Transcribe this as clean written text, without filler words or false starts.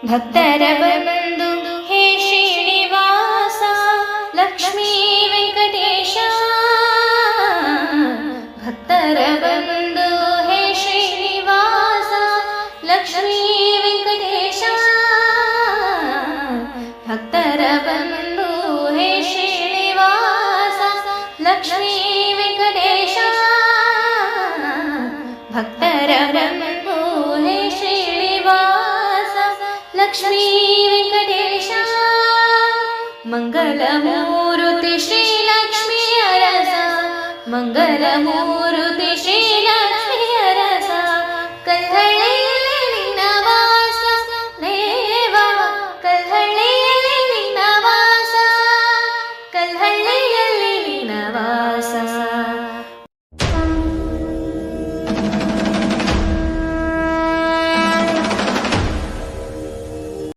ಭಕ್ತರ ಬಂದು ಹೇ ಶ್ರೀನಿವಾಸ ಲಕ್ಷ್ಮೀ ವೆಂಕಟೇಶ. ಭಕ್ತರ ಬಂದು ಹೇ ಶ್ರೀನಿವಾಸ ಲಕ್ಷ್ಮೀ ವೆಂಕಟೇಶ. ಭಕ್ತರ ಬಂದು ಹೇ ಶ್ರೀನಿವಾಸ ಲಕ್ಷ್ಮೀ ವೆಂಕಟೇಶ. ಭಕ್ತರ ಬಂದು ಹೇ ಶ್ರೀನಿವಾಸ ಲಕ್ಷ್ಮೀ ವೆಂಕಟೇಶ. ಮಂಗಲಮೂರುತಿ ಶ್ರೀ ಲಕ್ಷ್ಮೀ ಅರಸ, ಮಂಗಲಮೂರುತಿ ಶ್ರೀ ಲಕ್ಷ್ಮೀ